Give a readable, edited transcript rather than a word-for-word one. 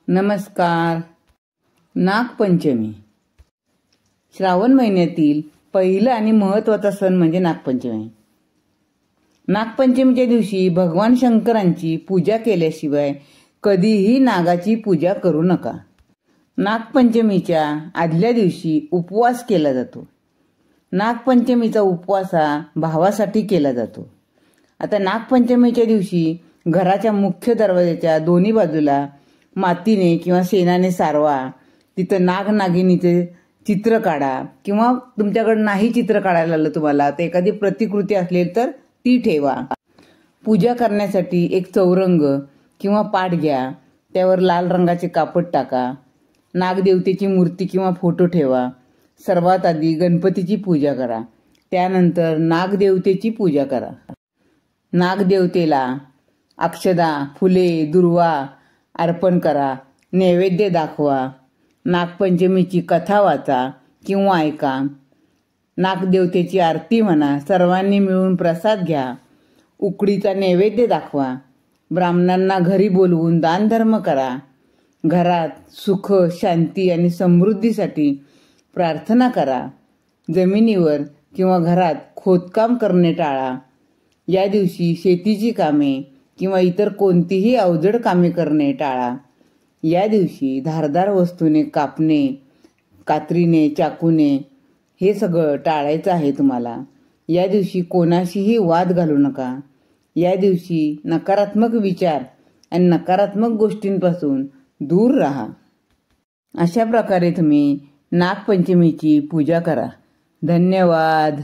नमस्कार. नागपंचमी श्रावण महिन्यातील पहिला आणि महत्त्वाचा सण म्हणजे नागपंचमी. नागपंचमीच्या दिवशी भगवान शंकरांची पूजा केल्याशिवाय कधीही नागाची पूजा करू नका. नागपंचमीच्या आदल्या दिवशी उपवास केला जातो. नागपंचमीचा उपवास हा भावासाठी केला जातो. आता नागपंचमीच्या दिवशी घराच्या मुख्य दरवाजाच्या दोन्ही बाजूला मातीने किंवा शेणाने सारवा. तिथं नागनागिनीचे चित्र काढा किंवा तुमच्याकडे नाही चित्र काढायला आलं तुम्हाला तर एखादी प्रतिकृती असलेली तर ती ठेवा. पूजा करण्यासाठी एक चौरंग किंवा पाट घ्या. त्यावर लाल रंगाचे कापड टाका. नागदेवतेची मूर्ती किंवा फोटो ठेवा. सर्वात आधी गणपतीची पूजा करा. त्यानंतर नागदेवतेची पूजा करा. नागदेवतेला अक्षदा, फुले, दुर्वा अर्पण करा. नैवेद्य दाखवा. नागपंचमीची कथा वाचा किंवा ऐका. नागदेवतेची आरती म्हणा. सर्वांनी मिळून प्रसाद घ्या. उकडीचा नैवेद्य दाखवा. ब्राह्मणांना घरी बोलवून दानधर्म करा. घरात सुख, शांती आणि समृद्धीसाठी प्रार्थना करा. जमिनीवर किंवा घरात खोदकाम करणे टाळा. या दिवशी शेतीची कामे किंवा इतर कोणतीही अवजड कामे करणे टाळा. या दिवशी धारदार वस्तूने कापणे, कात्रीने, चाकूने हे सगळं टाळायचं आहे तुम्हाला. या दिवशी कोणाशीही वाद घालू नका. या दिवशी नकारात्मक विचार आणि नकारात्मक गोष्टींपासून दूर राहा. अशा प्रकारे तुम्ही नागपंचमीची पूजा करा. धन्यवाद.